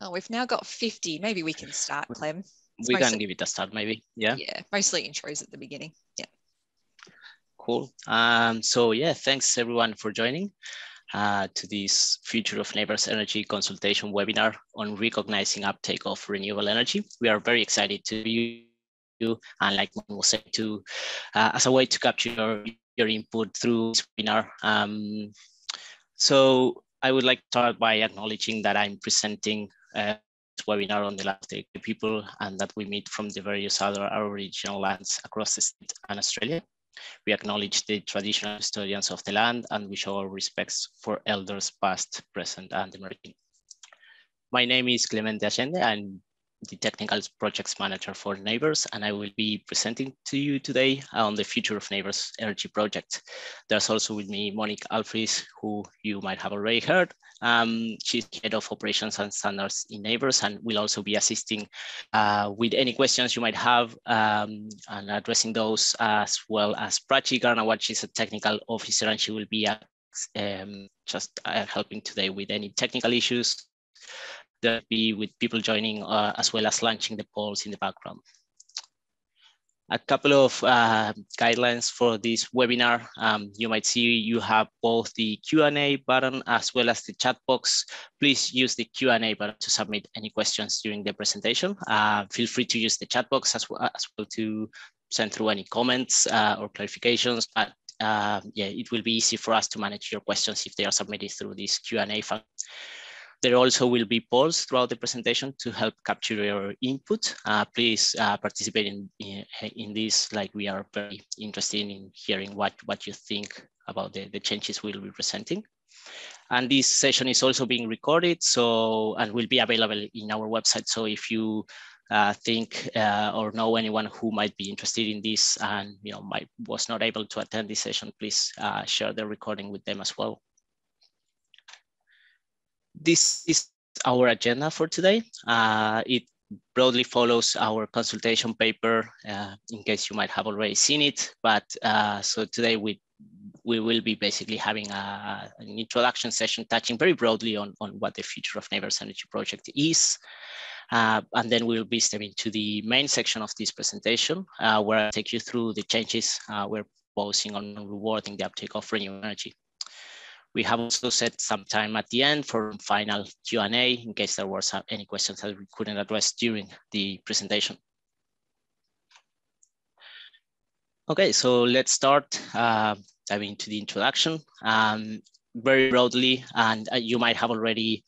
Oh, we've now got 50. Maybe we can start, Clem. We can give it a start, maybe. Yeah. Yeah, mostly intros at the beginning. Yeah. Cool. So yeah, thanks everyone for joining to this Future of Neighbors Energy consultation webinar on recognizing uptake of renewable energy. We are very excited to you, and like Mon was saying, to as a way to capture your input through this webinar. So I would like to start by acknowledging that I'm presenting this webinar on the last day of people, and that we meet from the various other Aboriginal lands across the state and Australia. We acknowledge the traditional custodians of the land, and we show our respects for elders past, present, and emerging. My name is Clemente Allende. I'm the Technical Projects Manager for Neighbors, and I will be presenting to you today on the Future of Neighbors Energy Project. There's also with me Monique Alfries, who you might have already heard. She's Head of Operations and Standards in Neighbors, and will also be assisting with any questions you might have and addressing those, as well as Prachi Garnawat. She's a Technical Officer, and she will be just helping today with any technical issues. There'll be with people joining, as well as launching the polls in the background. A couple of guidelines for this webinar. You might see you have both the Q&A button as well as the chat box. Please use the Q&A button to submit any questions during the presentation. Feel free to use the chat box as well to send through any comments or clarifications. But yeah, it will be easy for us to manage your questions if they are submitted through this Q&A function. There also will be polls throughout the presentation to help capture your input. Please participate in this, like we are very interested in hearing what you think about the changes we'll be presenting. And this session is also being recorded, and will be available in our website. So if you think or know anyone who might be interested in this and was not able to attend this session, please share the recording with them as well. This is our agenda for today. It broadly follows our consultation paper, in case you might have already seen it. But so today we will be basically having an introduction session touching very broadly on what the Future of Neighbors Energy Project is. And then we'll be stepping to the main section of this presentation, where I'll take you through the changes we're proposing on rewarding the uptake of renewable energy. We have also set some time at the end for final Q&A in case there was any questions that we couldn't address during the presentation. Okay, so let's start diving into the introduction. Very broadly, and you might have already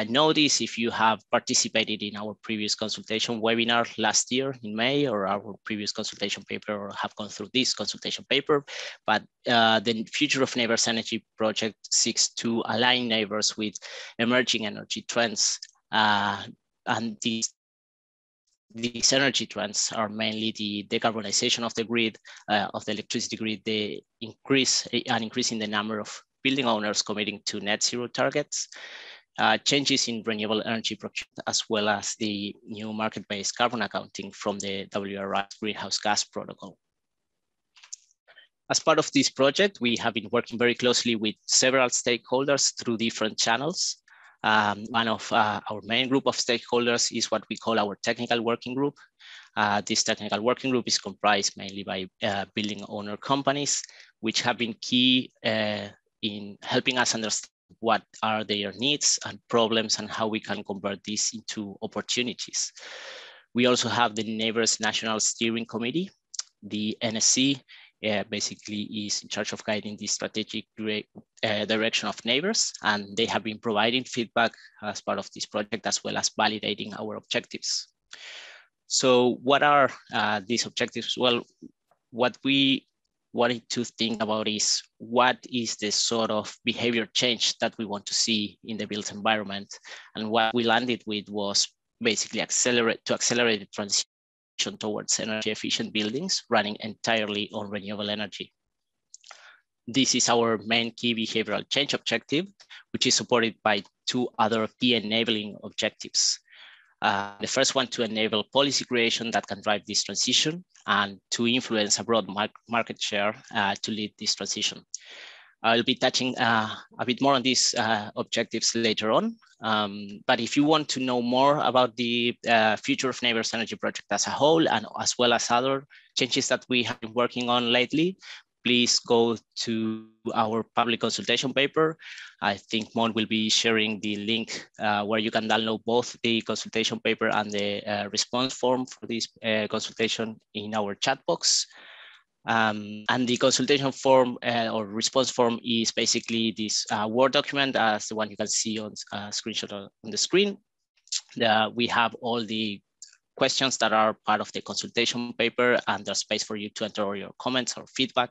noticed if you have participated in our previous consultation webinar last year in May, or our previous consultation paper, or have gone through this consultation paper. But the Future of Neighbors Energy Project seeks to align neighbors with emerging energy trends. And these energy trends are mainly the decarbonization of the grid, of the electricity grid, the increase in the number of building owners committing to net zero targets, changes in renewable energy procurement, as well as the new market-based carbon accounting from the WRI greenhouse gas protocol. As part of this project, we have been working very closely with several stakeholders through different channels. One of our main group of stakeholders is what we call our technical working group. This technical working group is comprised mainly by building owner companies, which have been key in helping us understand what are their needs and problems and how we can convert this into opportunities. We also have the Neighbors National Steering Committee. The NSC basically is in charge of guiding the strategic direction of neighbors, and they have been providing feedback as part of this project, as well as validating our objectives. So what are these objectives? Well, what we wanted to think about is what is the sort of behavior change that we want to see in the built environment. And what we landed with was basically accelerate the transition towards energy efficient buildings running entirely on renewable energy. This is our main key behavioral change objective, which is supported by two other key enabling objectives. The first one, to enable policy creation that can drive this transition and to influence a broad market share to lead this transition. I'll be touching a bit more on these objectives later on. But if you want to know more about the future of Neighbors Energy Project as a whole, and as well as other changes that we have been working on lately, please go to our public consultation paper. I think Mon will be sharing the link where you can download both the consultation paper and the response form for this consultation in our chat box. And the consultation form or response form is basically this Word document as the one you can see on screenshot on the screen. We have all the questions that are part of the consultation paper, and there's space for you to enter all your comments or feedback.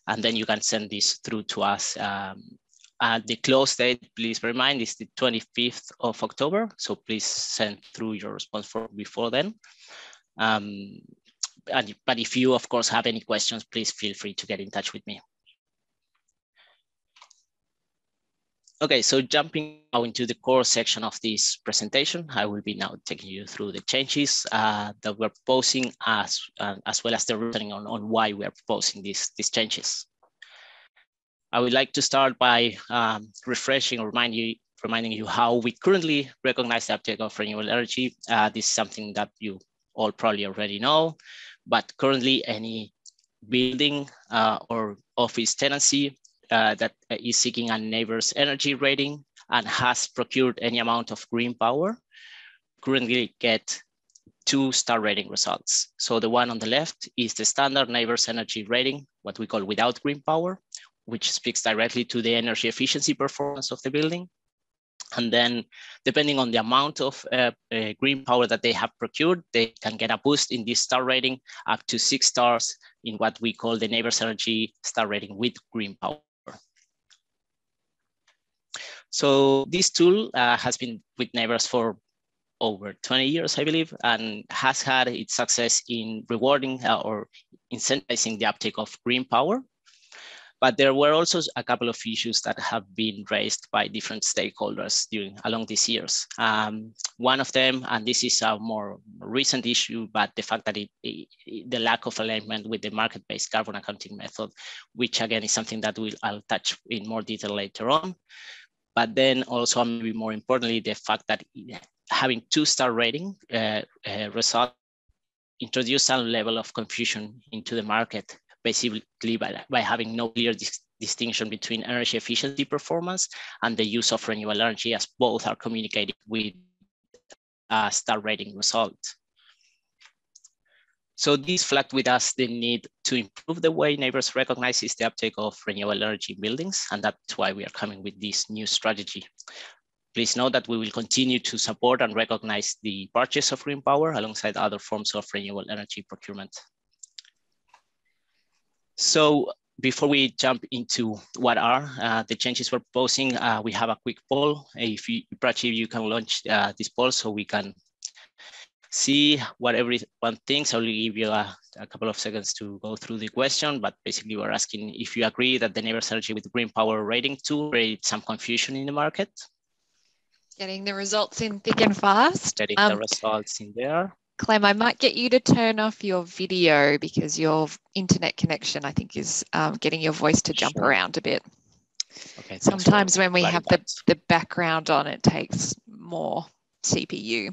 And then you can send this through to us. The close date, please bear in mind, is the 25th of October. So please send through your response form before then. But if you, of course, have any questions, please feel free to get in touch with me. Okay, so jumping now into the core section of this presentation, I will be now taking you through the changes that we're proposing, as well as the reasoning on why we're proposing these changes. I would like to start by refreshing or reminding you how we currently recognize the uptake of renewable energy. This is something that you all probably already know, but currently any building or office tenancy that is seeking a neighbor's energy rating and has procured any amount of green power currently get 2 star rating results. So the one on the left is the standard neighbor's energy rating, what we call without green power, which speaks directly to the energy efficiency performance of the building. And then depending on the amount of green power that they have procured, they can get a boost in this star rating up to 6 stars in what we call the neighbor's energy star rating with green power. So this tool has been with neighbors for over 20 years, I believe, and has had its success in rewarding or incentivizing the uptake of green power. But there were also a couple of issues that have been raised by different stakeholders along these years. One of them, and this is a more recent issue, but the fact that the lack of alignment with the market-based carbon accounting method, which again is something that I'll touch in more detail later on. But then also, maybe more importantly, the fact that having 2 star rating result introduced a level of confusion into the market, basically by having no clear distinction between energy efficiency performance and the use of renewable energy, as both are communicated with a star rating result. So this flagged with us the need to improve the way neighbors recognizes the uptake of renewable energy in buildings, and that's why we are coming with this new strategy. Please note that we will continue to support and recognize the purchase of green power alongside other forms of renewable energy procurement. So before we jump into what are the changes we're proposing, we have a quick poll. If Prachi, you can launch this poll so we can see what everyone thinks. I'll give you a couple of seconds to go through the question, but basically we're asking if you agree that the neighbor's energy with green power rating tool created some confusion in the market. Getting the results in thick and fast. Getting the results in there. Clem, I might get you to turn off your video because your internet connection, I think, is getting your voice to jump around a bit. Okay. Sometimes when we have the background on, it takes more CPU.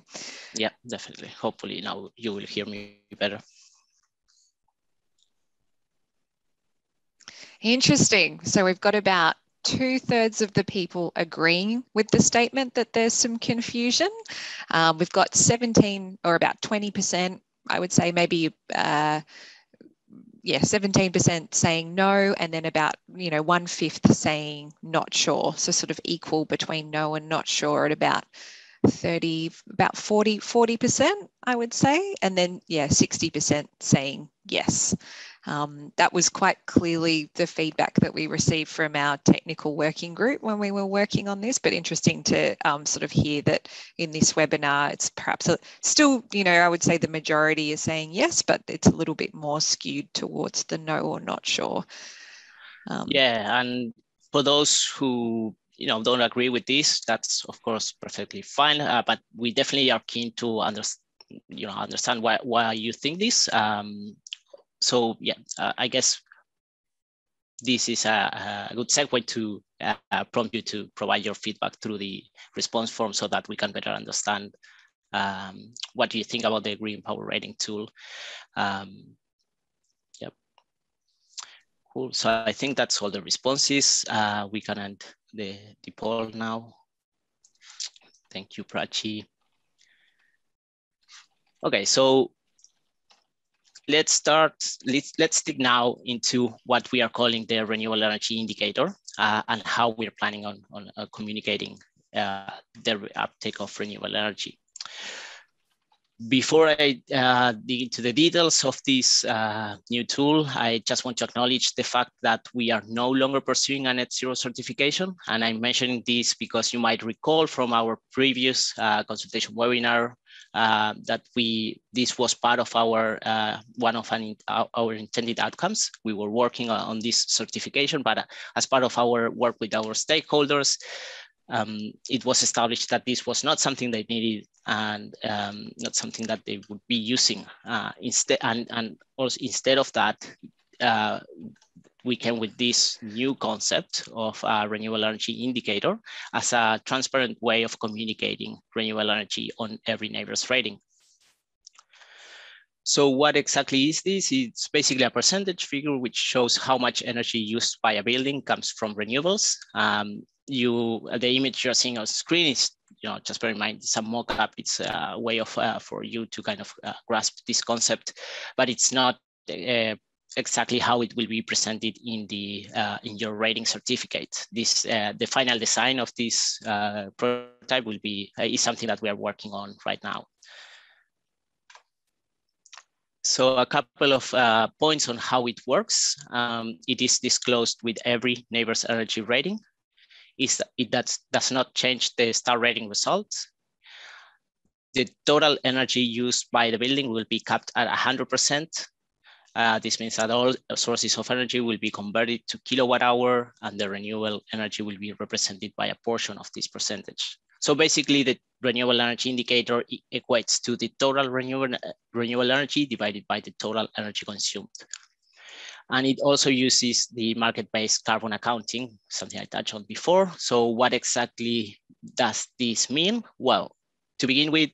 Yeah, definitely. Hopefully now you will hear me better. Interesting. So we've got about 2/3 of the people agreeing with the statement that there's some confusion. We've got 17 or about 20%, I would say maybe, 17% saying no, and then about 1/5 saying not sure. So sort of equal between no and not sure at about 40%, I would say. And then, 60% saying yes. That was quite clearly the feedback that we received from our technical working group when we were working on this, but interesting to sort of hear that in this webinar, it's perhaps still, I would say the majority is saying yes, but it's a little bit more skewed towards the no or not sure. And for those who don't agree with this, that's of course perfectly fine, but we definitely are keen to understand why you think this. I guess this is a good segue to prompt you to provide your feedback through the response form so that we can better understand what do you think about the Green Power Rating tool. Yep. Cool. So I think that's all the responses. We can end the poll now. Thank you, Prachi. Okay, so let's dig now into what we are calling the renewable energy indicator and how we're planning on communicating the uptake of renewable energy. Before I dig into the details of this new tool, I just want to acknowledge the fact that we are no longer pursuing a net zero certification. And I'm mentioning this because you might recall from our previous consultation webinar that this was part of our one of our intended outcomes. We were working on this certification, but as part of our work with our stakeholders, it was established that this was not something they needed and not something that they would be using. Instead of that, we came with this new concept of a renewable energy indicator as a transparent way of communicating renewable energy on every neighbor's rating. So what exactly is this? It's basically a percentage figure which shows how much energy used by a building comes from renewables. The image you're seeing on screen is, just bear in mind, some mock-up. It's a way of for you to kind of grasp this concept, but it's not exactly how it will be presented in the in your rating certificate. This the final design of this prototype will be is something that we are working on right now. So a couple of points on how it works. It is disclosed with every neighbor's energy rating. It does not change the star rating results. The total energy used by the building will be capped at 100%. This means that all sources of energy will be converted to kilowatt hour, and the renewable energy will be represented by a portion of this percentage. So basically, the renewable energy indicator equates to the total renewable energy divided by the total energy consumed. And it also uses the market-based carbon accounting, something I touched on before. So what exactly does this mean? Well, to begin with,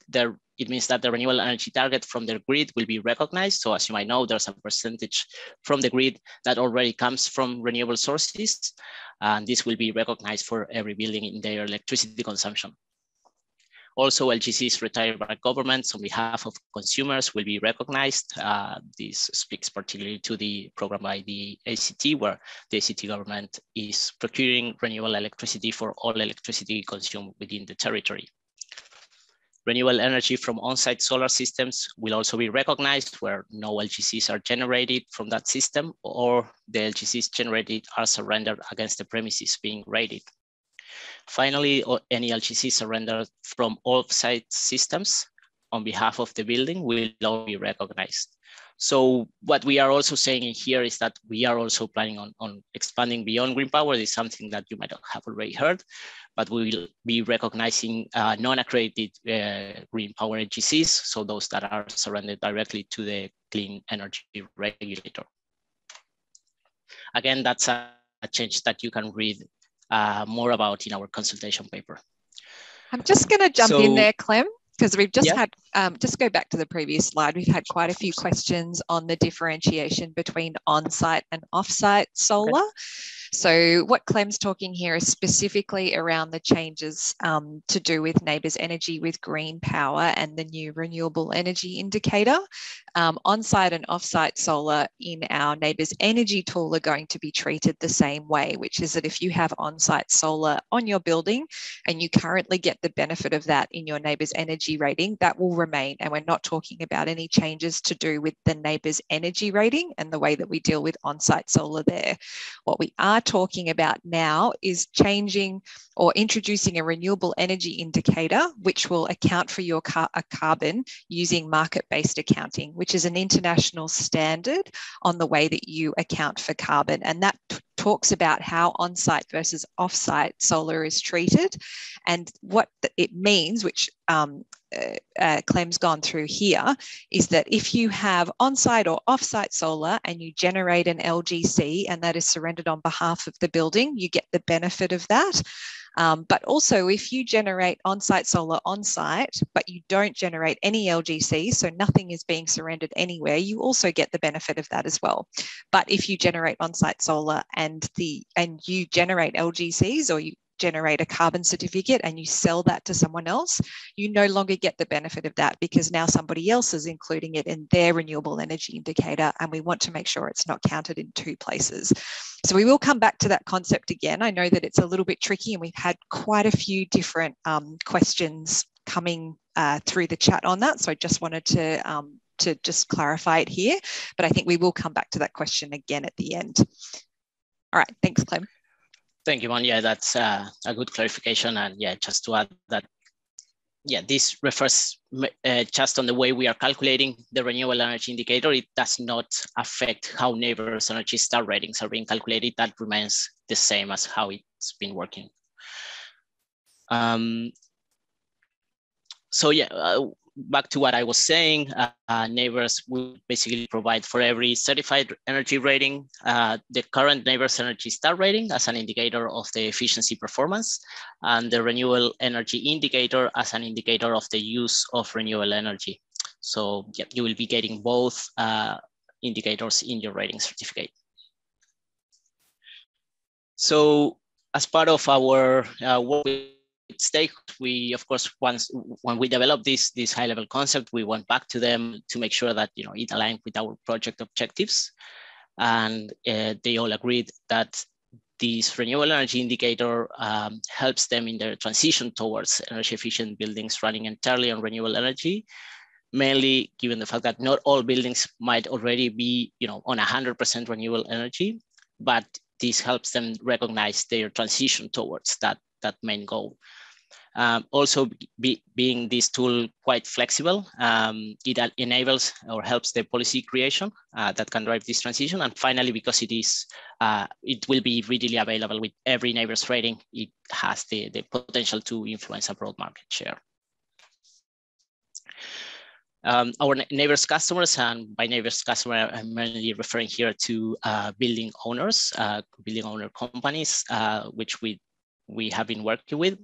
it means that the renewable energy target from the grid will be recognized. So as you might know, there's a percentage from the grid that already comes from renewable sources. And this will be recognized for every building in their electricity consumption. Also, LGCs retired by governments on behalf of consumers will be recognized. This speaks particularly to the program by the ACT, where the ACT government is procuring renewable electricity for all electricity consumed within the territory. Renewable energy from on-site solar systems will also be recognized where no LGCs are generated from that system, or the LGCs generated are surrendered against the premises being rated. Finally, any LGC surrendered from off-site systems on behalf of the building will all be recognized. So what we are also saying in here is that we are also planning on expanding beyond green power. This is something that you might have already heard, but we will be recognizing non-accredited green power LGCs, so those that are surrendered directly to the clean energy regulator. Again, that's a change that you can read more about in our consultation paper. I'm just going to jump in there, Clem, because we've just had, just go back to the previous slide, we've had quite a few questions on the differentiation between on-site and off-site solar. Okay. So what Clem's talking here is specifically around the changes to do with neighbours' energy with green power and the new renewable energy indicator. On-site and off-site solar in our neighbours' energy tool are going to be treated the same way, which is that if you have on-site solar on your building and you currently get the benefit of that in your neighbours' energy rating, that will remain. And we're not talking about any changes to do with the neighbours' energy rating and the way that we deal with on-site solar there. What we are talking about now is changing or introducing a renewable energy indicator, which will account for your carbon using market-based accounting, which is an international standard on the way that you account for carbon. And that talks about how on-site versus off-site solar is treated and what it means, which Clem's gone through here is that if you have on-site or off-site solar and you generate an LGC and that is surrendered on behalf of the building, you get the benefit of that. But also if you generate on-site solar on-site, but you don't generate any LGC, so nothing is being surrendered anywhere, you also get the benefit of that as well. But if you generate on-site solar and you generate LGCs, or you generate a carbon certificate and you sell that to someone else, you no longer get the benefit of that because now somebody else is including it in their renewable energy indicator, and we want to make sure it's not counted in two places. So we will come back to that concept again. I know that it's a little bit tricky and we've had quite a few different questions coming through the chat on that. So I just wanted to just clarify it here, but I think we will come back to that question again at the end. All right, thanks, Clem. Thank you, Man. Yeah, that's a good clarification. And yeah, just to add that, yeah, this refers just on the way we are calculating the renewable energy indicator. It does not affect how neighbors' Energy Star ratings are being calculated. That remains the same as how it's been working. So yeah, back to what I was saying, neighbors will basically provide for every certified energy rating, the current neighbors Energy Star rating as an indicator of the efficiency performance, and the renewable energy indicator as an indicator of the use of renewable energy. So yeah, you will be getting both indicators in your rating certificate. So as part of our work with stakeholders, we, of course, when we developed this high-level concept, we went back to them to make sure that it aligned with our project objectives, and they all agreed that this renewable energy indicator helps them in their transition towards energy-efficient buildings running entirely on renewable energy, mainly given the fact that not all buildings might already be on 100% renewable energy, but this helps them recognize their transition towards that main goal. Also, being this tool quite flexible, it enables or helps the policy creation that can drive this transition. And finally, because it will be readily available with every neighbor's rating, it has the potential to influence a broad market share. Our neighbors customers, and by neighbors customer, I'm mainly referring here to building owners, building owner companies, which we have been working with.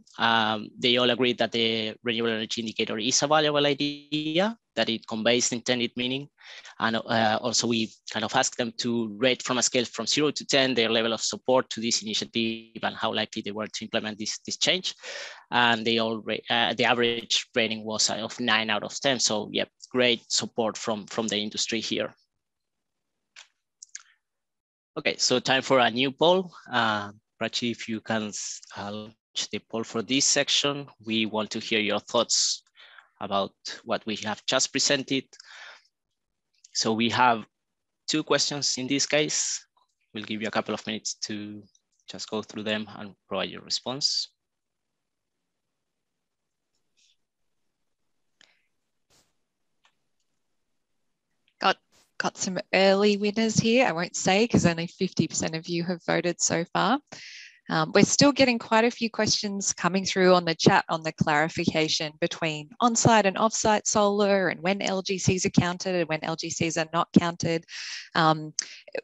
They all agree that the renewable energy indicator is a valuable idea, that it conveys the intended meaning. And also we kind of asked them to rate from a scale from 0 to 10, their level of support to this initiative and how likely they were to implement this change. And they all the average rating was of 9 out of 10. So yeah, great support from the industry here. Okay, so time for a new poll. Prachi, if you can launch the poll for this section. We want to hear your thoughts about what we have just presented. So we have 2 questions in this case. We'll give you a couple of minutes to just go through them and provide your response. Got some early winners here. I won't say because only 50% of you have voted so far. We're still getting quite a few questions coming through on the chat on the clarification between on-site and off-site solar and when LGCs are counted and when LGCs are not counted.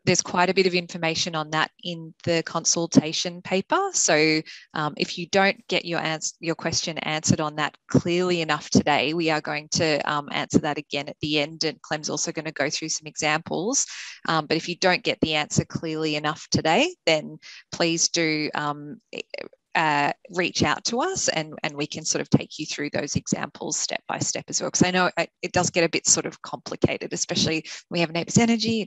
There's quite a bit of information on that in the consultation paper. So if you don't get your question answered on that clearly enough today, we are going to answer that again at the end, and Clem's also going to go through some examples. But if you don't get the answer clearly enough today, then please do reach out to us and we can sort of take you through those examples step by step as well. Because I know it does get a bit sort of complicated, especially we have neighbours energy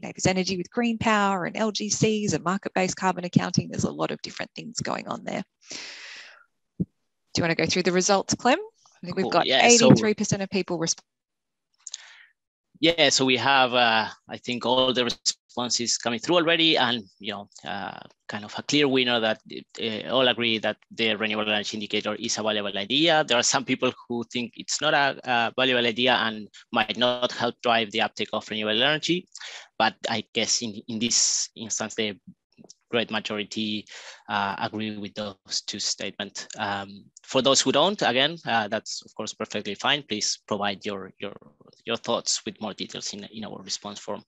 with green power and LGCs and market-based carbon accounting. There's a lot of different things going on there. Do you want to go through the results, Clem? I think we've got 83% of people respond. Yeah, so we have, I think, all the responses coming through already, and kind of a clear winner that all agree that the renewable energy indicator is a valuable idea. There are some people who think it's not a valuable idea and might not help drive the uptake of renewable energy, but I guess in this instance, the great majority agree with those two statements. For those who don't, again, that's of course perfectly fine. Please provide your thoughts with more details in our response form.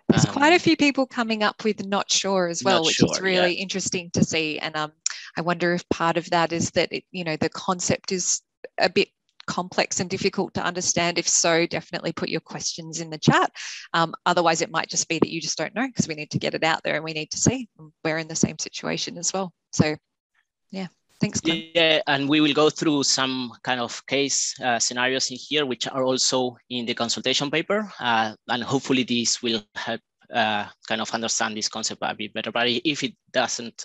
There's quite a few people coming up with not sure as well, which is really interesting to see. And I wonder if part of that is that, the concept is a bit complex and difficult to understand. If so, definitely put your questions in the chat. Otherwise, it might just be that you just don't know, because we need to get it out there and we need to see. We're in the same situation as well. So yeah, thanks, Glenn. Yeah, and we will go through some kind of case scenarios in here, which are also in the consultation paper. And hopefully this will help kind of understand this concept a bit better. But if it doesn't,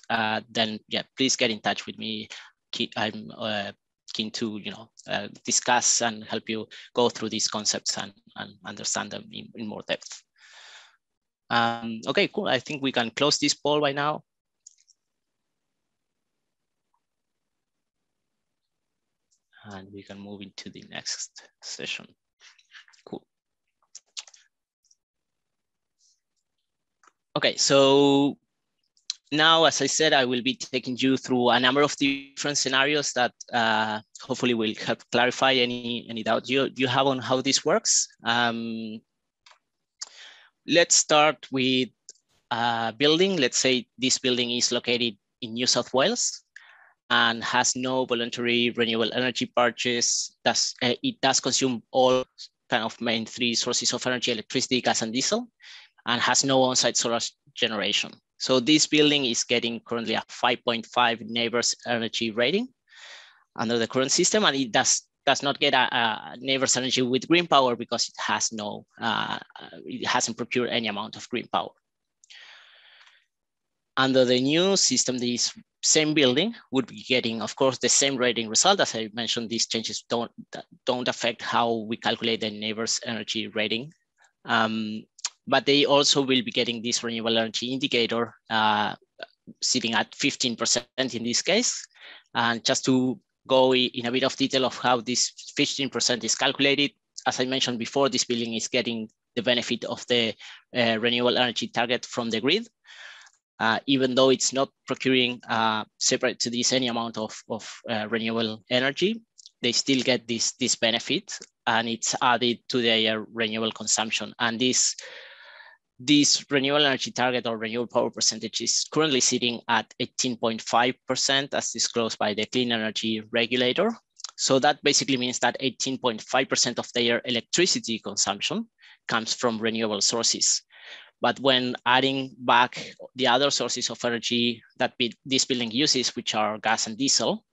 then yeah, please get in touch with me. I'm keen to discuss and help you go through these concepts and understand them in more depth. Okay, cool. I think we can close this poll by now. And we can move into the next session. Cool. Okay, so now, as I said, I will be taking you through a number of different scenarios that hopefully will help clarify any doubt you have on how this works. Let's start with a building. Let's say this building is located in New South Wales and has no voluntary renewable energy purchase. It does consume all kind of main three sources of energy: electricity, gas, and diesel, and has no on-site solar generation. So this building is getting currently a 5.5 neighbors energy rating under the current system, and it does not get a neighbors energy with green power because it has no, it hasn't procured any amount of green power. Under the new system, this same building would be getting, of course, the same rating result. As I mentioned, these changes don't affect how we calculate the neighbors energy rating. But they also will be getting this renewable energy indicator sitting at 15% in this case. And just to go in a bit of detail of how this 15% is calculated, as I mentioned before, this building is getting the benefit of the renewable energy target from the grid. Even though it's not procuring separate to this any amount of renewable energy, they still get this benefit, and it's added to their renewable consumption. And this renewable energy target or renewable power percentage is currently sitting at 18.5% as disclosed by the Clean Energy Regulator. So that basically means that 18.5% of their electricity consumption comes from renewable sources. But when adding back the other sources of energy that this building uses, which are gas and diesel,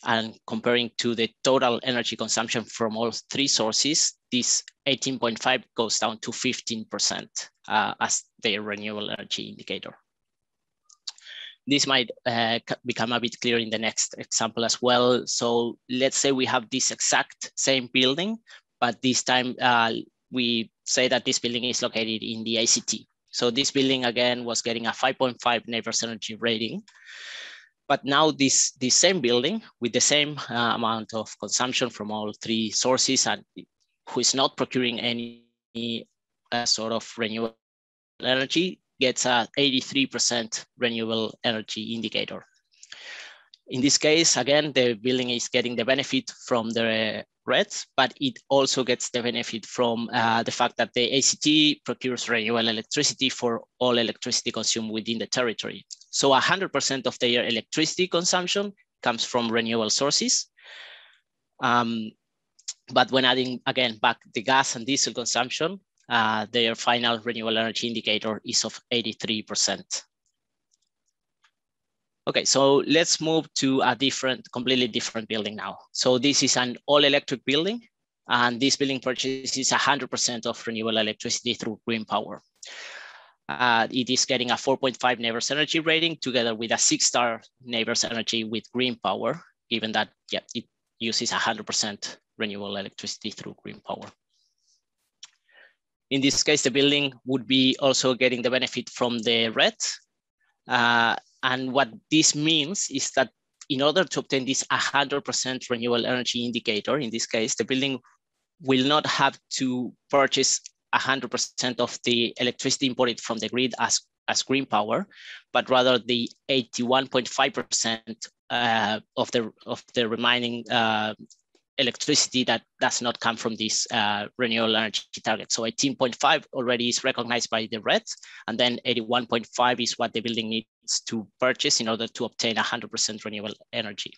and comparing to the total energy consumption from all three sources, this 18.5 goes down to 15% as the renewable energy indicator. This might become a bit clearer in the next example as well. So let's say we have this exact same building, but this time we say that this building is located in the ACT. So this building, again, was getting a 5.5 neighbors energy rating. But now this same building with the same amount of consumption from all three sources, and who is not procuring any sort of renewable energy, gets a 83% renewable energy indicator. In this case, again, the building is getting the benefit from the REDs, but it also gets the benefit from the fact that the ACT procures renewable electricity for all electricity consumed within the territory. So 100% of their electricity consumption comes from renewable sources. But when adding, again, back the gas and diesel consumption, their final renewable energy indicator is of 83%. Okay, so let's move to a completely different building now. So this is an all-electric building, and this building purchases 100% of renewable electricity through green power. It is getting a 4.5 neighbors energy rating together with a 6-star neighbors energy with green power, given that it uses 100% renewable electricity through green power. In this case, the building would be also getting the benefit from the RED. And what this means is that in order to obtain this 100% renewable energy indicator, in this case, the building will not have to purchase 100% of the electricity imported from the grid as as green power, but rather the 81.5% of the remaining electricity that does not come from this renewable energy target. So 18.5 already is recognized by the red, and then 81.5 is what the building needs to purchase in order to obtain 100% renewable energy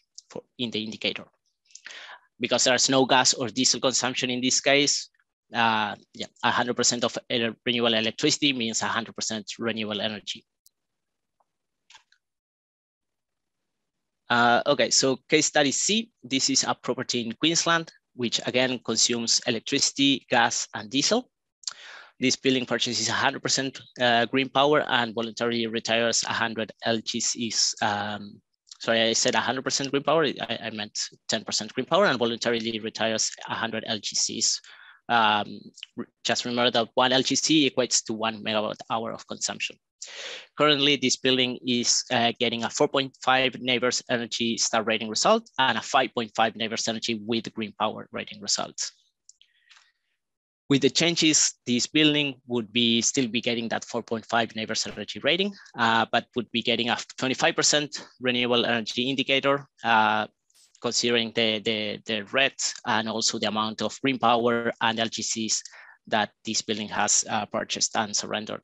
in the indicator. Because there's no gas or diesel consumption in this case, 100% of renewable electricity means 100% renewable energy. Okay, so case study C, this is a property in Queensland, which again consumes electricity, gas, and diesel. This building purchases 100% green power and voluntarily retires 100 LGCs. Sorry, I said 100% green power, I meant 10% green power, and voluntarily retires 100 LGCs. Just remember that 1 LGC equates to 1 megawatt hour of consumption. Currently, this building is getting a 4.5 neighbors energy star rating result and a 5.5 neighbors energy with green power rating results. With the changes, this building would still be getting that 4.5 neighbors energy rating, but would be getting a 25% renewable energy indicator, considering the red and also the amount of green power and LGCs that this building has purchased and surrendered.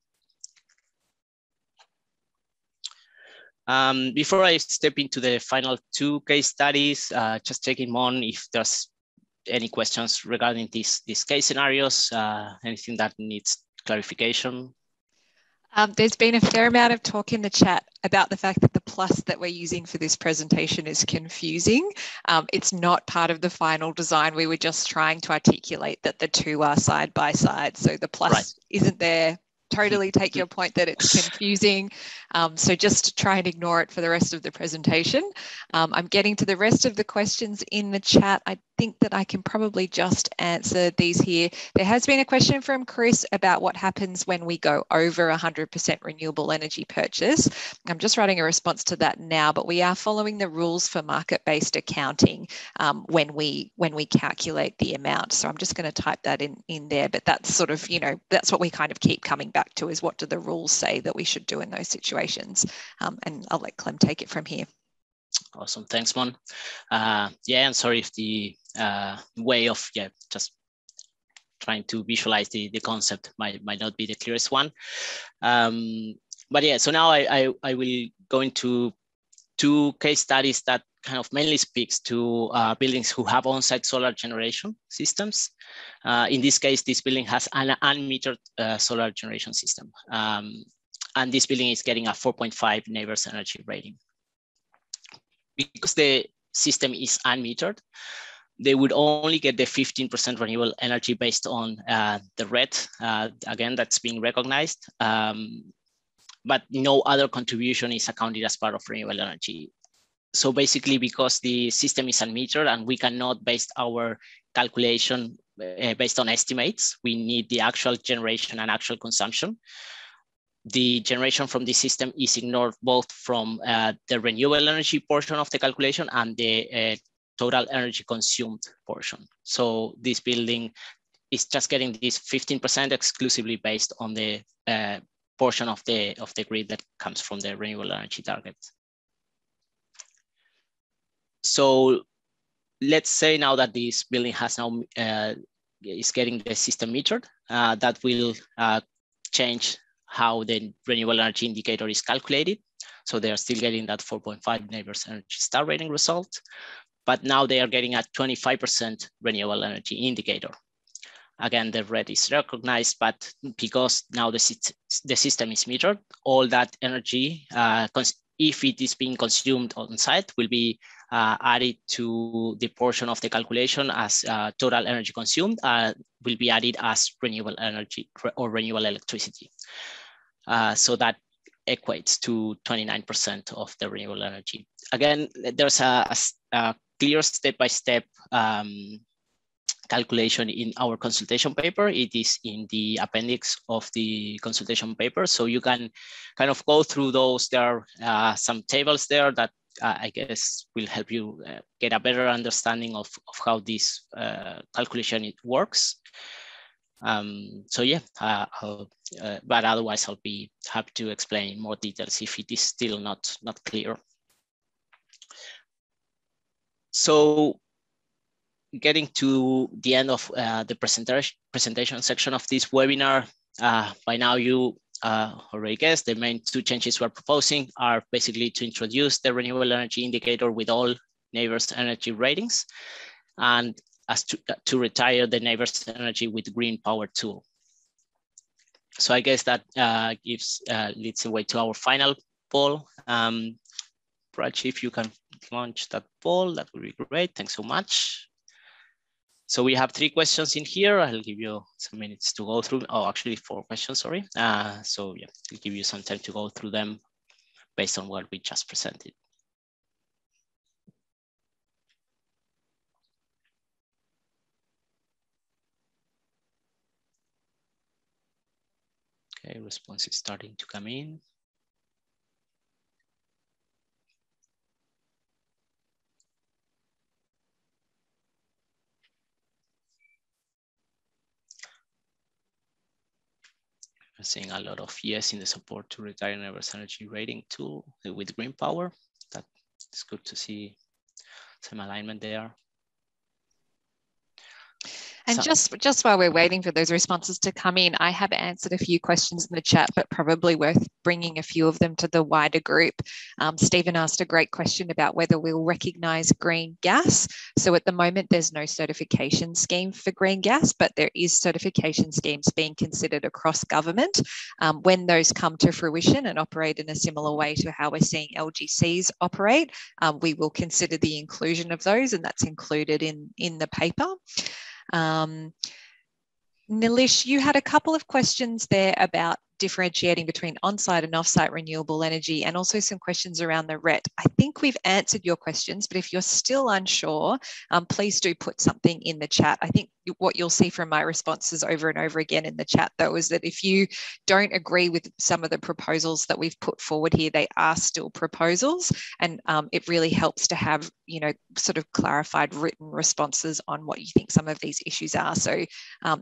Before I step into the final two case studies, just checking on if there's any questions regarding these case scenarios, anything that needs clarification. There's been a fair amount of talk in the chat about the fact that the plus that we're using for this presentation is confusing. It's not part of the final design. We were just trying to articulate that the two are side by side. So the plus isn't there. Totally take your point that it's confusing. So just try and ignore it for the rest of the presentation. I'm getting to the rest of the questions in the chat. I think that I can probably just answer these here. There has been a question from Chris about what happens when we go over 100% renewable energy purchase. I'm just writing a response to that now, but we are following the rules for market-based accounting when we calculate the amount. So I'm just going to type that in there, but that's sort of, that's what we kind of keep coming back to, is what do the rules say that we should do in those situations. And I'll let Clem take it from here. Awesome, thanks, Mon. And sorry if the way of just trying to visualize the concept might not be the clearest one. But yeah, so now I will go into two case studies that kind of mainly speaks to buildings who have on-site solar generation systems. In this case, this building has an unmetered solar generation system. And this building is getting a 4.5 neighbors energy rating. Because the system is unmetered, they would only get the 15% renewable energy based on the red, again, that's being recognized. But no other contribution is accounted as part of renewable energy. So basically, because the system is unmetered and we cannot base our calculation based on estimates, we need the actual generation and actual consumption. The generation from the system is ignored both from the renewable energy portion of the calculation and the total energy consumed portion. So this building is just getting this 15% exclusively based on the portion of the grid that comes from the renewable energy target. So let's say now that this building has now is getting the system metered, that will change how the renewable energy indicator is calculated. So they are still getting that 4.5 neighbors energy star rating result, but now they are getting a 25% renewable energy indicator. Again, the red is recognized, but because now the system is metered, all that energy, if it is being consumed on site, will be added to the portion of the calculation as total energy consumed, will be added as renewable energy or renewable electricity. So that equates to 29% of the renewable energy. Again, there's a clear step-by-step calculation in our consultation paper. It is in the appendix of the consultation paper. So you can kind of go through those. There are some tables there that I guess will help you get a better understanding of how this calculation works. So yeah, but otherwise I'll be happy to explain in more details if it is still not clear. So getting to the end of the presentation section of this webinar, by now you already guessed the main two changes we're proposing are basically to introduce the renewable energy indicator with all neighbors energy ratings, and as to retire the neighbors energy with green power tool. So I guess that leads the way to our final poll. Raj, if you can launch that poll, that would be great. Thanks so much. So we have 3 questions in here. I'll give you some minutes to go through. Oh, actually 4 questions, sorry. So yeah, I'll give you some time to go through them based on what we just presented. Okay, response is starting to come in. I'm seeing a lot of yes in the support to retire neighbors energy rating tool with green power. That's good to see some alignment there. And just while we're waiting for those responses to come in, I have answered a few questions in the chat, but probably worth bringing a few of them to the wider group. Stephen asked a great question about whether we'll recognise green gas. So at the moment, there's no certification scheme for green gas, but there is certification schemes being considered across government. When those come to fruition and operate in a similar way to how we're seeing LGCs operate, we will consider the inclusion of those, and that's included in the paper. Nilish, you had a couple of questions there about differentiating between on-site and off-site renewable energy, and also some questions around the RET. I think we've answered your questions, but if you're still unsure, please do put something in the chat. I think what you'll see from my responses over and over again in the chat, though, is that if you don't agree with some of the proposals that we've put forward here, they are still proposals, and it really helps to have, you know, sort of clarified written responses on what you think some of these issues are. So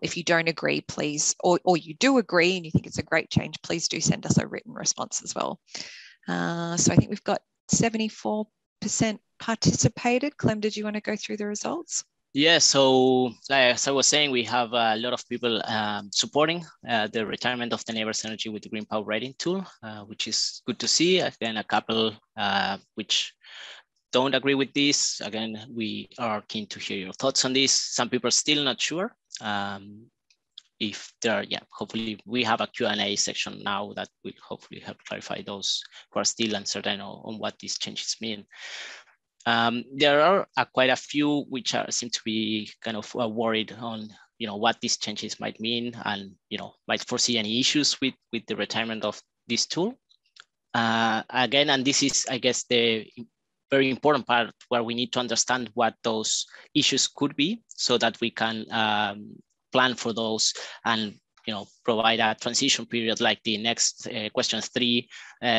if you don't agree, please, or you do agree and you think it's a great change, please do send us a written response as well. So I think we've got 74% participated. Clem, did you want to go through the results? Yeah, so as I was saying, we have a lot of people supporting the retirement of the neighbors energy with the green power rating tool, which is good to see. Again, a couple which don't agree with this. Again, we are keen to hear your thoughts on this. Some people are still not sure. If there are, yeah, hopefully we have a Q&A section now that will hopefully help clarify those who are still uncertain on what these changes mean. There are quite a few which seem to be kind of worried on, you know, what these changes might mean, and, you know, might foresee any issues with the retirement of this tool. Again, and this is, I guess, the very important part where we need to understand what those issues could be, so that we can plan for those and, you know, provide a transition period like the next question 3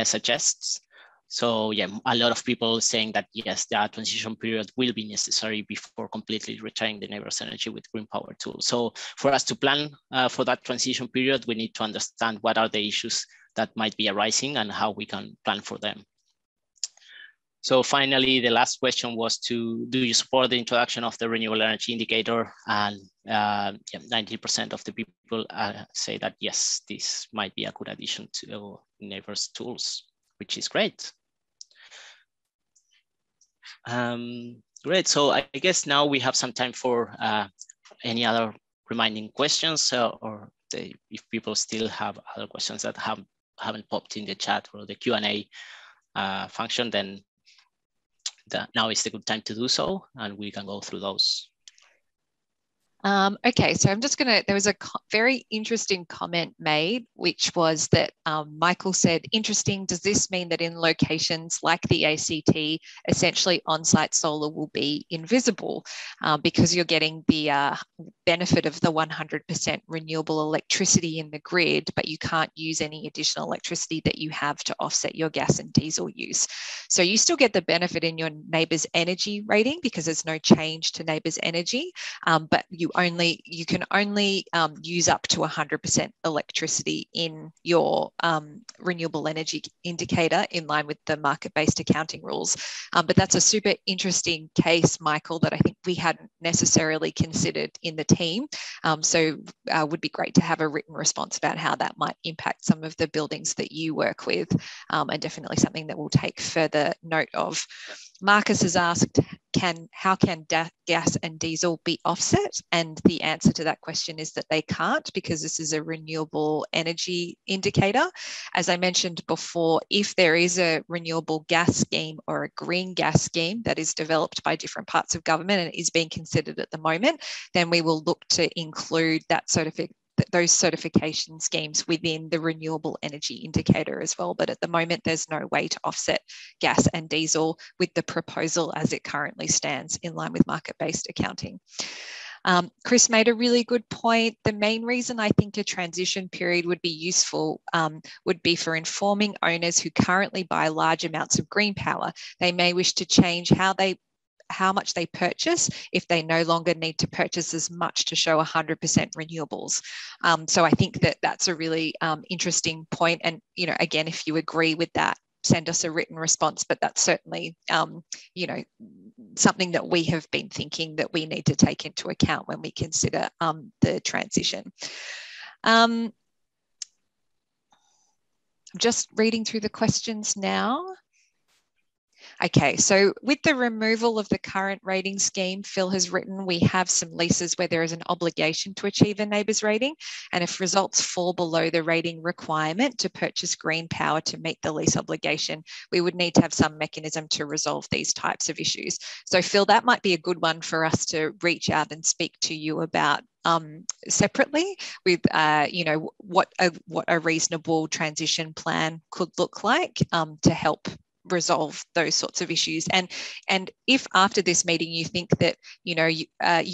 suggests. So yeah, a lot of people saying that yes, the transition period will be necessary before completely retiring the neighbors energy with green power tool. So for us to plan for that transition period, we need to understand what are the issues that might be arising and how we can plan for them. So finally, the last question was do you support the introduction of the renewable energy indicator? And 90% of the people say that yes, this might be a good addition to neighbors tools, which is great. Great, so I guess now we have some time for any other remaining questions, or if people still have other questions that haven't popped in the chat or the Q&A function, then now is the good time to do so, and we can go through those. Okay, so I'm just there was a very interesting comment made, which was that Michael said, interesting, does this mean that in locations like the ACT, essentially on-site solar will be invisible because you're getting the benefit of the 100% renewable electricity in the grid, but you can't use any additional electricity that you have to offset your gas and diesel use. So you still get the benefit in your neighbour's energy rating because there's no change to neighbour's energy, but you you can only use up to 100% electricity in your renewable energy indicator in line with the market-based accounting rules. But that's a super interesting case, Michael, that I think we hadn't necessarily considered in the team. So would be great to have a written response about how that might impact some of the buildings that you work with, and definitely something that we'll take further note of. Marcus has asked, how can gas and diesel be offset? And the answer to that question is that they can't, because this is a renewable energy indicator. As I mentioned before, if there is a renewable gas scheme or a green gas scheme that is developed by different parts of government and is being considered at the moment, then we will look to include those certification schemes within the renewable energy indicator as well. But at the moment, there's no way to offset gas and diesel with the proposal as it currently stands in line with market-based accounting. Chris made a really good point. The main reason I think a transition period would be useful would be for informing owners who currently buy large amounts of green power. They may wish to change how much they purchase if they no longer need to purchase as much to show 100% renewables. So I think that that's a really interesting point. And, again, if you agree with that, send us a written response, but that's certainly, something that we have been thinking that we need to take into account when we consider the transition. I'm just reading through the questions now. Okay, so with the removal of the current rating scheme, Phil has written, we have some leases where there is an obligation to achieve a NABERS rating, and if results fall below the rating requirement to purchase green power to meet the lease obligation, we would need to have some mechanism to resolve these types of issues. So Phil, that might be a good one for us to reach out and speak to you about separately with, what a reasonable transition plan could look like to help resolve those sorts of issues. And if after this meeting you think that you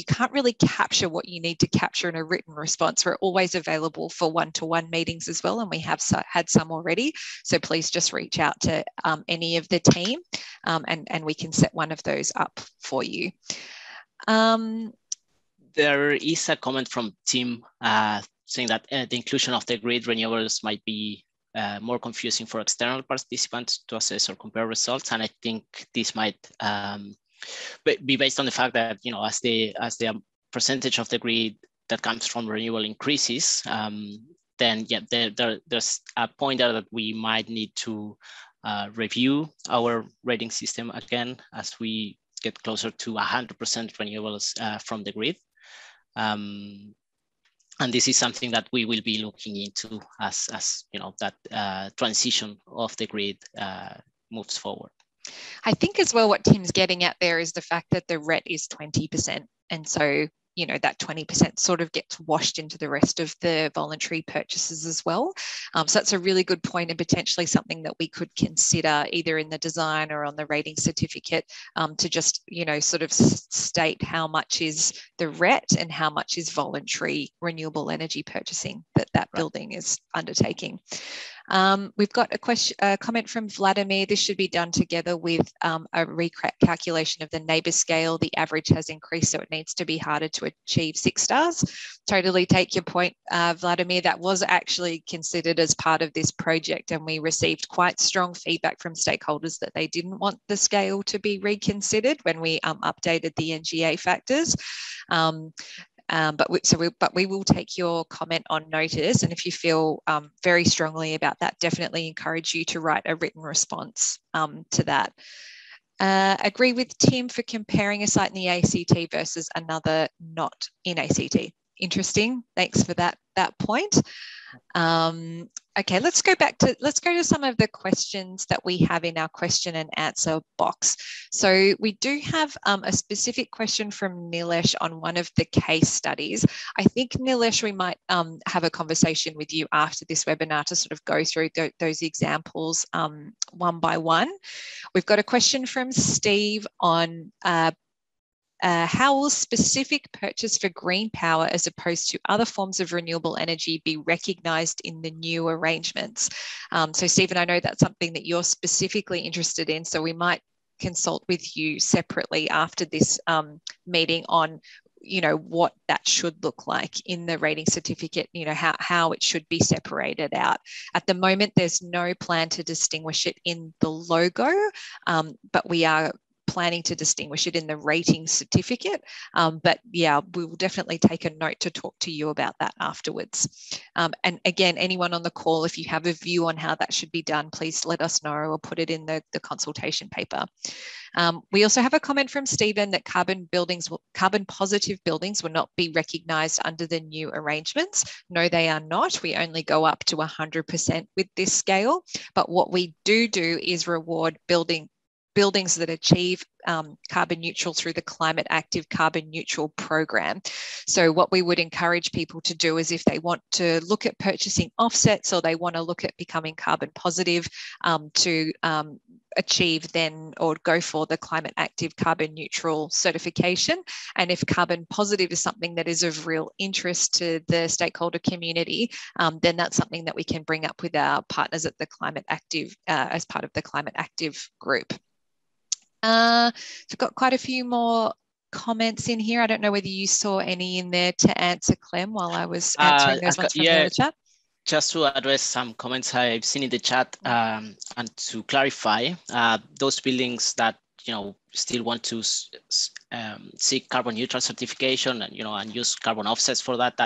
can't really capture what you need to capture in a written response, we're always available for one-to-one meetings as well, and we have had some already, so please just reach out to any of the team, and we can set one of those up for you. There is a comment from Tim saying that the inclusion of the grid renewables might be more confusing for external participants to assess or compare results, and I think this might be based on the fact that as the percentage of the grid that comes from renewable increases, then yeah, there's a point there that we might need to review our rating system again as we get closer to 100% renewables from the grid. And this is something that we will be looking into as that transition of the grid moves forward. I think as well what Tim's getting at there is the fact that the RET is 20%. And so, that 20% sort of gets washed into the rest of the voluntary purchases as well. So that's a really good point, and potentially something that we could consider either in the design or on the rating certificate to just, sort of state how much is the RET and how much is voluntary renewable energy purchasing that right. building is undertaking. We've got a comment from Vladimir. This should be done together with a recalculation of the NABERS scale. The average has increased, so it needs to be harder to achieve 6 stars. Totally take your point, Vladimir. That was actually considered as part of this project, and we received quite strong feedback from stakeholders that they didn't want the scale to be reconsidered when we updated the NGA factors. But we will take your comment on notice, and if you feel very strongly about that, definitely encourage you to write a written response to that. Agree with Tim for comparing a site in the ACT versus another not in ACT. Interesting. Thanks for that point. Okay, let's go to some of the questions that we have in our question and answer box. So we do have a specific question from Nilesh on one of the case studies. I think, Nilesh, we might have a conversation with you after this webinar to sort of go through those examples one by one. We've got a question from Steve on how will specific purchase for green power as opposed to other forms of renewable energy be recognised in the new arrangements? So Stephen, I know that's something that you're specifically interested in, so we might consult with you separately after this meeting on what that should look like in the rating certificate, how it should be separated out. At the moment, there's no plan to distinguish it in the logo, but we are planning to distinguish it in the rating certificate. But yeah, we will definitely take a note to talk to you about that afterwards. And again, anyone on the call, if you have a view on how that should be done, please let us know or put it in the consultation paper. We also have a comment from Stephen that carbon positive buildings will not be recognised under the new arrangements. No, they are not. We only go up to 100% with this scale. But what we do is reward buildings that achieve carbon neutral through the Climate Active Carbon Neutral program. So what we would encourage people to do is if they want to look at purchasing offsets or they want to look at becoming carbon positive, to achieve then or go for the Climate Active Carbon Neutral certification. And if carbon positive is something that is of real interest to the stakeholder community, then that's something that we can bring up with our partners at the Climate Active as part of the Climate Active group. So we've got quite a few more comments in here. I don't know whether you saw any in there to answer, Clem, while I was answering those ones from the other chat. Just to address some comments I've seen in the chat, and to clarify, those buildings that still want to seek carbon neutral certification and and use carbon offsets for that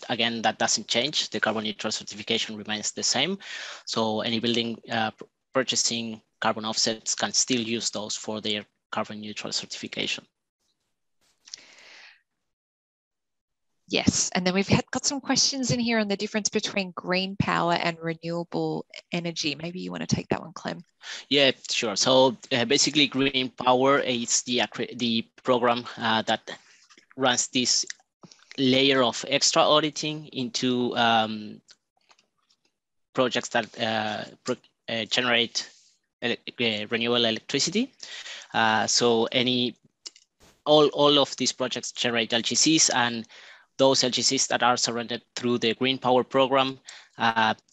again, that doesn't change. The carbon neutral certification remains the same. So any building purchasing carbon offsets can still use those for their carbon neutral certification. Yes, and then we've got some questions in here on the difference between green power and renewable energy. Maybe you want to take that one, Clem. Yeah, sure. So basically, green power is the program that runs this layer of extra auditing into projects that generate renewable electricity. So all of these projects generate LGCs, and those LGCs that are surrendered through the Green Power program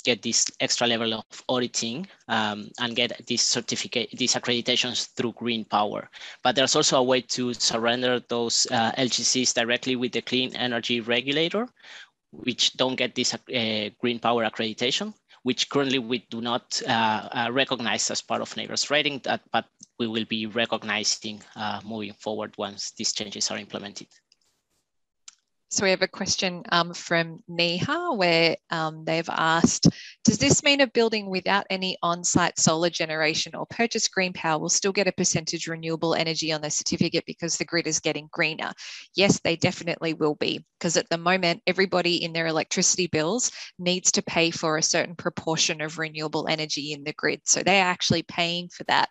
get this extra level of auditing and get these accreditations through Green Power. But there's also a way to surrender those LGCs directly with the Clean Energy Regulator, which don't get this Green Power accreditation, which currently we do not recognize as part of NABERS rating, but we will be recognizing moving forward once these changes are implemented. So we have a question from Neha where they've asked, does this mean a building without any on-site solar generation or purchase green power will still get a percentage renewable energy on the certificate because the grid is getting greener? Yes, they definitely will be, because at the moment, everybody in their electricity bills needs to pay for a certain proportion of renewable energy in the grid. So they're actually paying for that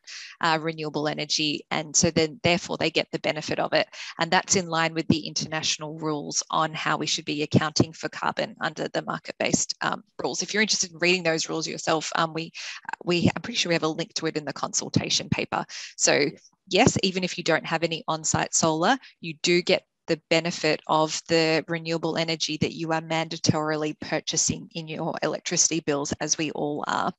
renewable energy. And so then therefore they get the benefit of it. And that's in line with the international rules on how we should be accounting for carbon under the market-based rules. If you're interested in reading those rules yourself, I'm pretty sure we have a link to it in the consultation paper. So yes, even if you don't have any on-site solar, you do get the benefit of the renewable energy that you are mandatorily purchasing in your electricity bills, as we all are.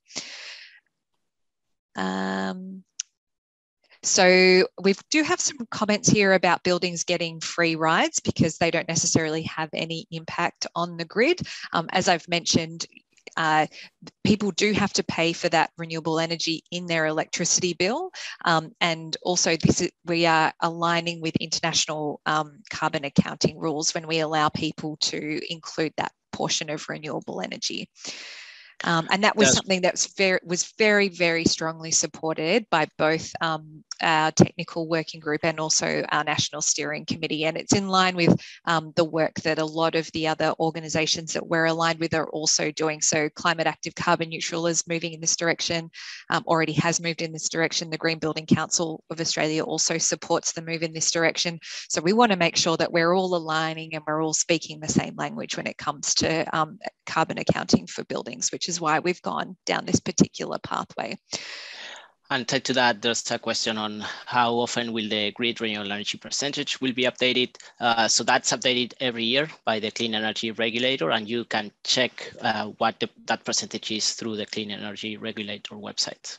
So we do have some comments here about buildings getting free rides because they don't necessarily have any impact on the grid. As I've mentioned, people do have to pay for that renewable energy in their electricity bill. And also we are aligning with international carbon accounting rules when we allow people to include that portion of renewable energy. And that was something that was very, very strongly supported by both our technical working group and also our National Steering Committee. And it's in line with the work that a lot of the other organisations that we're aligned with are also doing. So Climate Active Carbon Neutral is moving in this direction, already has moved in this direction. The Green Building Council of Australia also supports the move in this direction. So we want to make sure that we're all aligning and we're all speaking the same language when it comes to carbon accounting for buildings, which is why we've gone down this particular pathway. And tied to that, there's a question on how often will the grid renewable energy percentage will be updated. So that's updated every year by the Clean Energy Regulator, and you can check what that percentage is through the Clean Energy Regulator website.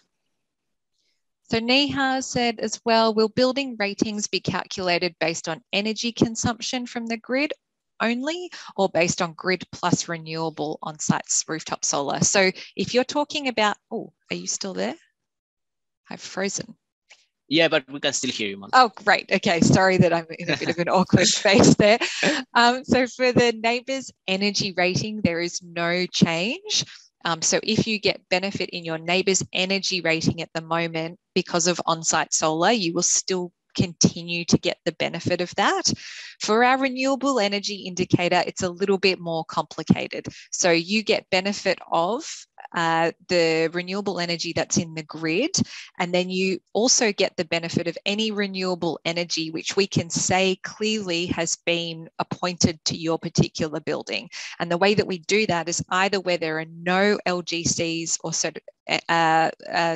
So Neha said as well, will building ratings be calculated based on energy consumption from the grid only, or based on grid plus renewable on-site rooftop solar? So if you're talking about, oh, are you still there? I've frozen. Yeah, but we can still hear you, Mon. Oh, great. Okay, sorry that I'm in a bit of an awkward space there. So for the neighbours energy rating, there is no change. So if you get benefit in your neighbour's energy rating at the moment because of on-site solar, you will still continue to get the benefit of that. For our renewable energy indicator, it's a little bit more complicated. So you get benefit of the renewable energy that's in the grid, and then you also get the benefit of any renewable energy which we can say clearly has been appointed to your particular building. And the way that we do that is either where there are no LGCs or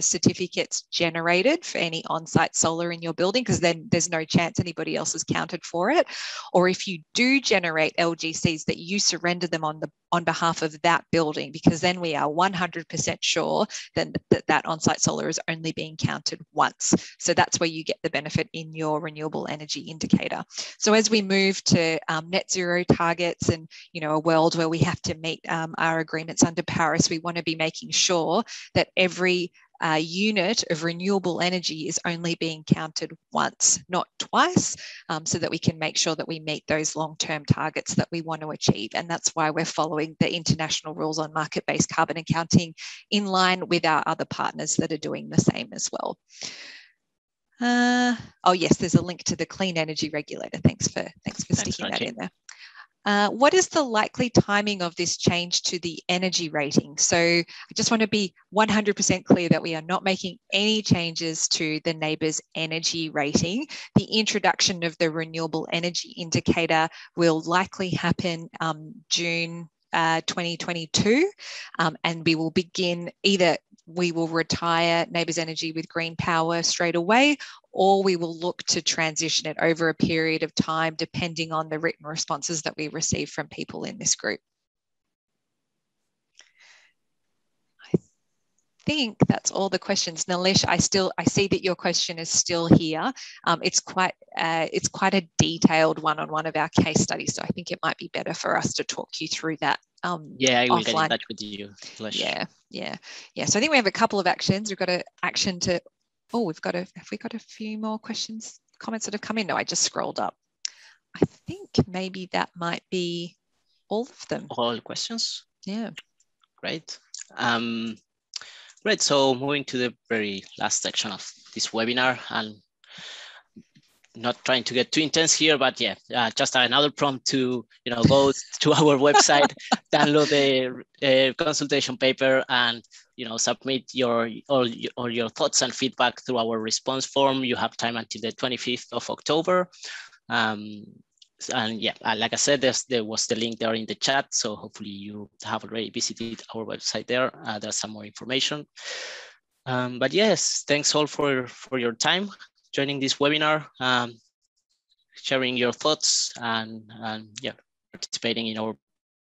certificates generated for any on-site solar in your building, because then there's no chance anybody else has counted for it, or if you do generate LGCs, that you surrender them on behalf of that building, because then we are 100% sure then that on-site solar is only being counted once. So that's where you get the benefit in your renewable energy indicator. So as we move to net zero targets and, you know, a world where we have to meet our agreements under Paris, we want to be making sure that every unit of renewable energy is only being counted once, not twice, so that we can make sure that we meet those long-term targets that we want to achieve. And that's why we're following the international rules on market-based carbon accounting in line with our other partners that are doing the same as well. Oh yes, there's a link to the clean energy regulator. Thanks for sticking that in there. What is the likely timing of this change to the energy rating? So I just want to be 100% clear that we are not making any changes to the neighbours energy rating. The introduction of the renewable energy indicator will likely happen June 2022, and we will begin we will retire neighbours energy with green power straight away, or we will look to transition it over a period of time, depending on the written responses that we receive from people in this group. I think that's all the questions. Nilesh, I see that your question is still here. It's quite a detailed one on one of our case studies, so I think it might be better for us to talk you through that. Yeah, I will offline. get in touch with you, Nilesh. Yeah. So I think we have a couple of actions. We've got an action to. Oh, have we got a few more comments that have come in? No, I just scrolled up. I think maybe that might be all of them. All questions? Yeah. Great. Great, so moving to the very last section of this webinar, and not trying to get too intense here, but yeah, just another prompt to go to our website, download the consultation paper, and submit all your thoughts and feedback through our response form. You have time until the 25th of October. And yeah, like I said, there was the link there in the chat, so hopefully you have already visited our website there. There's some more information. But yes, thanks all for your time joining this webinar, sharing your thoughts, and yeah, participating in our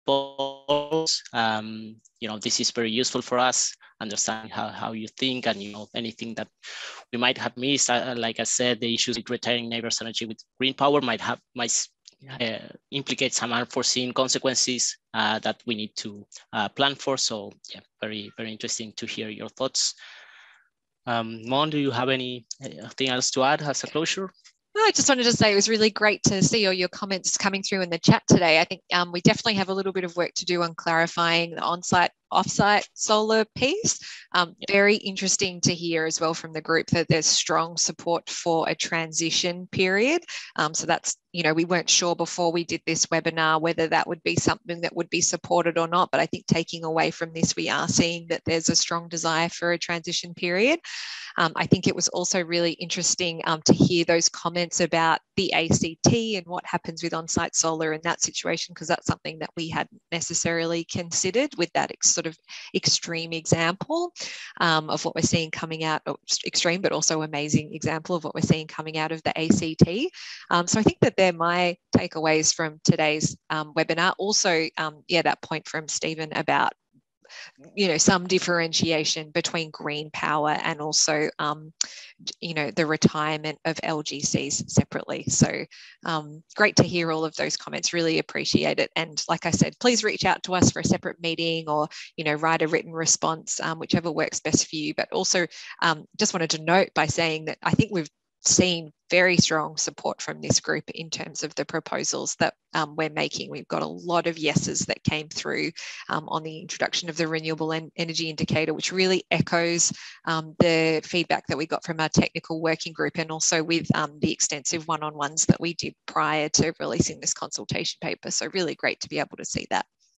polls. This is very useful for us, understanding how you think, and anything that we might have missed. Like I said, the issues with retiring neighbors energy with green power might implicate some unforeseen consequences that we need to plan for. So yeah, very, very interesting to hear your thoughts. Mon, do you have anything else to add as a closure? I just wanted to say it was really great to see all your comments coming through in the chat today. I think we definitely have a little bit of work to do on clarifying the on-site, off-site solar piece. Very interesting to hear as well from the group that there's strong support for a transition period. So that's, we weren't sure before we did this webinar whether that would be something that would be supported or not. But I think taking away from this, we are seeing that there's a strong desire for a transition period. I think it was also really interesting to hear those comments about the ACT and what happens with on-site solar in that situation, because that's something that we hadn't necessarily considered with that sort of extreme example of what we're seeing coming out, extreme but also amazing example of what we're seeing coming out of the ACT. So I think that they're my takeaways from today's webinar. Also, that point from Stephen about some differentiation between green power and also, the retirement of LGCs separately. So great to hear all of those comments, really appreciate it. And like I said, please reach out to us for a separate meeting or, write a written response, whichever works best for you. But also just wanted to note by saying that I think we've seen very strong support from this group in terms of the proposals that we're making. We've got a lot of yeses that came through on the introduction of the renewable energy indicator, which really echoes the feedback that we got from our technical working group, and also with the extensive one-on-ones that we did prior to releasing this consultation paper. So really great to be able to see that.